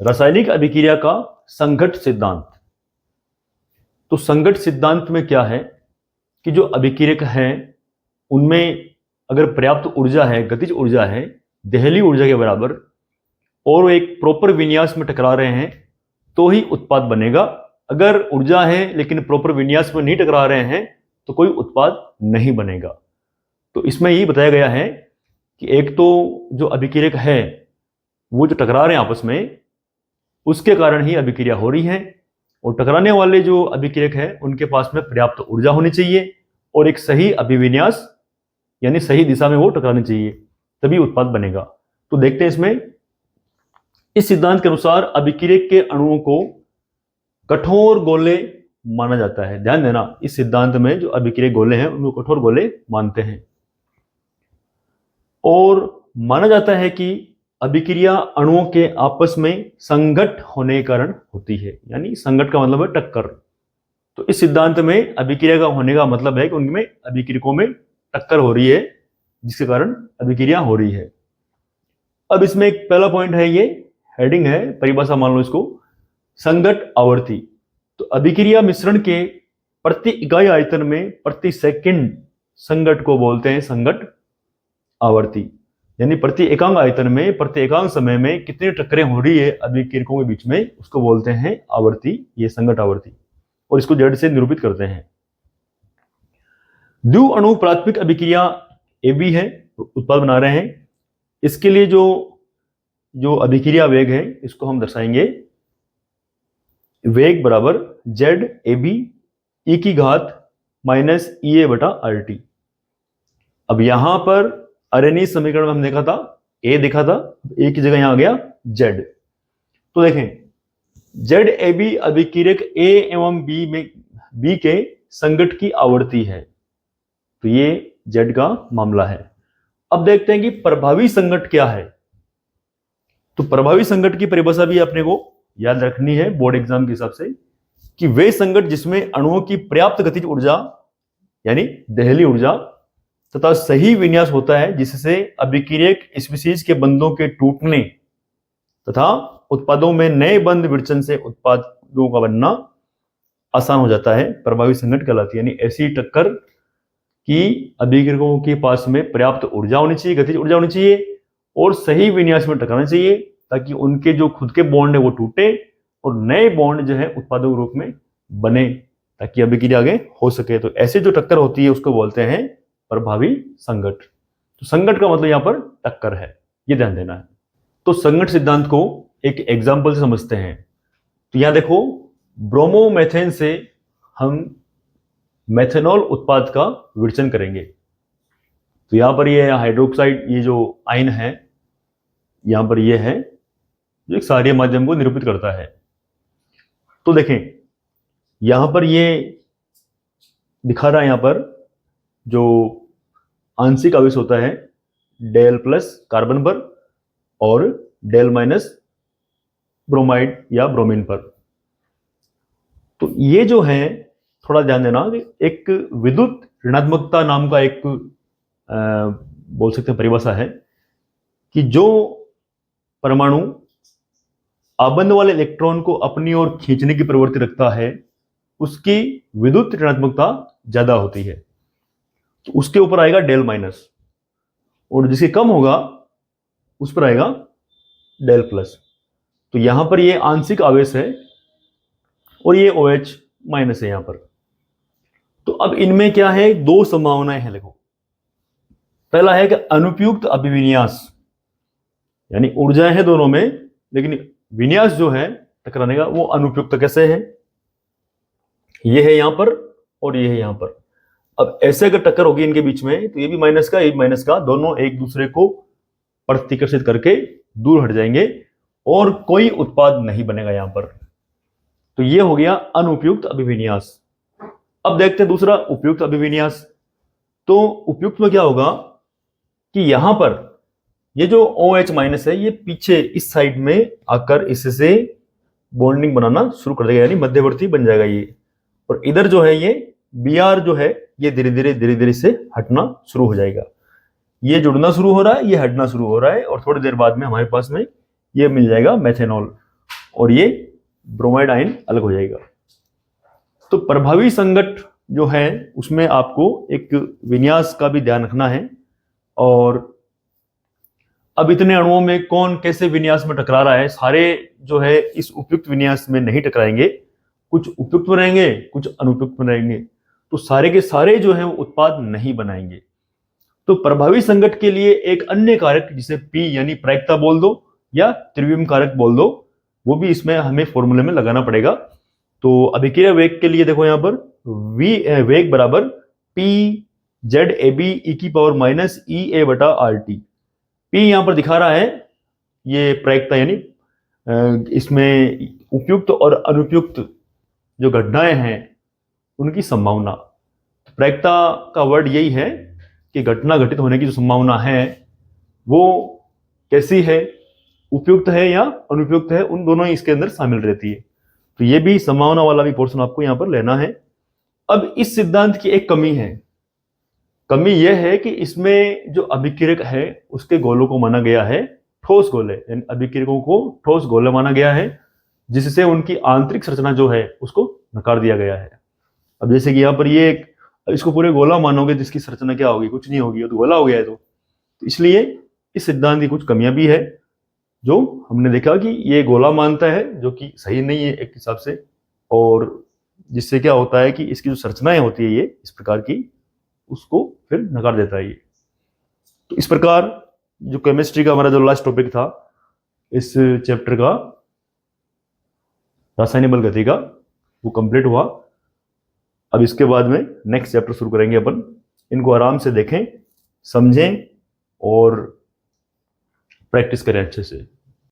रासायनिक अभिक्रिया का संघट्ट सिद्धांत। तो संघट्ट सिद्धांत में क्या है कि जो अभिक्रियक हैं उनमें अगर पर्याप्त ऊर्जा है, गतिज ऊर्जा है देहली ऊर्जा के बराबर, और वो एक प्रॉपर विन्यास में टकरा रहे हैं तो ही उत्पाद बनेगा। अगर ऊर्जा है लेकिन प्रॉपर विन्यास में नहीं टकरा रहे हैं तो कोई उत्पाद नहीं बनेगा। तो इसमें यही बताया गया है कि एक तो जो अभिक्रियक है वो जो टकरा रहे हैं आपस में, उसके कारण ही अभिक्रिया हो रही है, और टकराने वाले जो अभिक्रियक है उनके पास में पर्याप्त ऊर्जा होनी चाहिए और एक सही अभिविन्यास यानी सही दिशा में वो टकरानी चाहिए, तभी उत्पाद बनेगा। तो देखते हैं इसमें, इस सिद्धांत के अनुसार अभिक्रियक के अणुओं को कठोर गोले माना जाता है। ध्यान देना, इस सिद्धांत में जो अभिक्रियक गोले हैं उनको कठोर गोले मानते हैं, और माना जाता है कि अभिक्रिया अणुओं के आपस में संघट्ट होने के कारण होती है। यानी संघट्ट का मतलब है टक्कर। तो इस सिद्धांत में अभिक्रिया का होने का मतलब है कि उनमें अभिक्रियकों में टक्कर हो रही है जिसके कारण अभिक्रिया हो रही है। अब इसमें एक पहला पॉइंट है, ये हेडिंग है, परिभाषा मान लो इसको, संघट्ट आवर्ती। तो अभिक्रिया मिश्रण के प्रति इकाई आयतन में प्रति सेकंड संघट्ट को बोलते हैं संघट्ट आवर्ती। यानी प्रति एकांक आयतन में प्रति एकांक समय में कितनी टक्करें हो रही है अभिक्रियकों के बीच में, उसको बोलते हैं आवर्ती, ये संघट्ट आवर्ती, और इसको जेड से निरूपित करते हैं। द्वि अणु प्राथमिक अभिक्रिया AB है, उत्पाद बना रहे हैं। इसके लिए जो अभिक्रिया वेग है इसको हम दर्शाएंगे वेग बराबर ZAB e की घात माइनस EA बटा RT। अब यहां पर अरेनीय समीकरण में हम देखा था A देखा था, A की जगह यहां आ गया Z। तो देखें, ZAB अभिक्रियक A एवं B के संघट्ट की आवर्ती है, तो ये Z का मामला है। अब देखते हैं कि प्रभावी संघट्ट क्या है। तो प्रभावी संघट्ट की परिभाषा भी अपने को याद रखनी है बोर्ड एग्जाम के हिसाब से, कि वे संघट्ट जिसमें अणुओं की पर्याप्त गतिज ऊर्जा यानी देहली ऊर्जा तथा सही विन्यास होता है, जिससे अभिक्रियक स्पीशीज के बंधों के टूटने तथा उत्पादों में नए बंध विरचन से उत्पादों का बनना आसान हो जाता है, प्रभावी संघट्ट कहलाती है। यानी ऐसी टक्कर कि अभिक्रियकों के पास में पर्याप्त ऊर्जा होनी चाहिए, गतिज ऊर्जा होनी चाहिए, और सही विन्यास में टकराना चाहिए ताकि उनके जो खुद के बॉन्ड है वो टूटे और नए बॉन्ड जो है उत्पादों के रूप में बने, ताकि अभिक्रिया आगे हो सके। तो ऐसे जो टक्कर होती है उसको बोलते हैं प्रभावी संघट्ट। तो संघट्ट का मतलब यहां पर टक्कर है, ये ध्यान देना है। तो संघट्ट सिद्धांत को एक एग्जाम्पल से समझते हैं। तो यहां देखो, ब्रोमोमेथेन से हम मेथेनॉल उत्पाद का विरचन करेंगे। तो यहां पर ये हाइड्रोक्साइड, ये जो आयन है यहां पर ये है जो एक क्षारीय माध्यम को निरूपित करता है। तो देखें यहां पर ये दिखा रहा है, यहां पर जो आंशिक आवेश होता है डेल प्लस कार्बन पर और डेल माइनस ब्रोमाइड या ब्रोमीन पर। तो ये जो है थोड़ा ध्यान देना, एक विद्युत ऋणात्मकता नाम का एक बोल सकते हैं परिभाषा है कि जो परमाणु आबंध वाले इलेक्ट्रॉन को अपनी ओर खींचने की प्रवृत्ति रखता है उसकी विद्युत ऋणात्मकता ज्यादा होती है, तो उसके ऊपर आएगा डेल माइनस, और जिसके कम होगा उस पर आएगा डेल प्लस। तो यहां पर ये आंशिक आवेश है और ये OH माइनस है यहां पर। तो अब इनमें क्या है, दो संभावनाएं हैं। देखो, पहला है कि अनुपयुक्त अभिविन्यास, यानी ऊर्जाएं हैं दोनों में लेकिन विन्यास जो है टकराने का वो अनुपयुक्त कैसे है, ये है यहां पर और ये है यहां पर। अब ऐसे अगर टक्कर होगी इनके बीच में तो ये भी माइनस का, ये भी माइनस का, दोनों एक दूसरे को प्रतिकर्षित करके दूर हट जाएंगे और कोई उत्पाद नहीं बनेगा यहां पर। तो ये हो गया अनुपयुक्त अभिविन्यास। अब देखते हैं दूसरा, उपयुक्त अभिविन्यास। तो उपयुक्त में क्या होगा कि यहां पर ये जो OH माइनस है ये पीछे इस साइड में आकर इससे बॉन्डिंग बनाना शुरू कर देगा, यानी मध्यवर्ती बन जाएगा ये, और इधर जो है ये Br जो है ये धीरे धीरे से हटना शुरू हो जाएगा। ये जुड़ना शुरू हो रहा है, ये हटना शुरू हो रहा है, और थोड़ी देर बाद में हमारे पास में ये मिल जाएगा मेथेनॉल। और ये ब्रोमाइड आयन अलग हो जाएगा। तो प्रभावी संगत जो है उसमें आपको एक विन्यास का भी ध्यान रखना है। और अब इतने अणुओं में कौन कैसे विन्यास में टकरा रहा है, सारे जो है इस उपयुक्त विन्यास में नहीं टकराएंगे, कुछ उपयुक्त में रहेंगे, कुछ अनुपयुक्त में रहेंगे। तो सारे के सारे जो है वो उत्पाद नहीं बनाएंगे। तो प्रभावी संगत के लिए एक अन्य कारक जिसे P यानी प्रायिकता बोल दो या त्रिविम कारक बोल दो, वो भी इसमें हमें फॉर्मूले में लगाना पड़ेगा। तो अभिक्रिया वेग के लिए देखो यहां पर वेग बराबर P Z A B E की पावर माइनस ई ए बटा आर टी। P यहां पर दिखा रहा है ये प्रायिकता यानी इसमें उपयुक्त और अनुपयुक्त जो घटनाएं हैं उनकी संभावना। प्रायिकता का वर्ड यही है कि घटना घटित होने की जो संभावना है वो कैसी है, उपयुक्त है या अनुपयुक्त है, उन दोनों ही इसके अंदर शामिल रहती है। तो ये भी संभावना वाला भी पोर्शन आपको यहां पर लेना है। अब इस सिद्धांत की एक कमी है, कमी यह है कि इसमें जो अभिक्रियक है उसके गोलों को माना गया है ठोस गोले, यानी अभिक्रियकों को ठोस गोले माना गया है, जिससे उनकी आंतरिक संरचना जो है उसको नकार दिया गया है। अब जैसे कि यहाँ पर ये इसको पूरे गोला मानोगे जिसकी संरचना क्या होगी, कुछ नहीं होगी, तो गोला हो गया है। तो इसलिए इस सिद्धांत की कुछ कमियां भी है जो हमने देखा कि ये गोला मानता है, जो कि सही नहीं है एक हिसाब से, और जिससे क्या होता है कि इसकी जो संरचनाएं होती है ये इस प्रकार की, उसको फिर नकार देता है ये। तो इस प्रकार जो केमिस्ट्री का हमारा जो लास्ट टॉपिक था इस चैप्टर का, रासायनिक बल गति का, वो कंप्लीट हुआ। अब इसके बाद में नेक्स्ट चैप्टर शुरू करेंगे अपन। इनको आराम से देखें, समझें और प्रैक्टिस करें अच्छे से।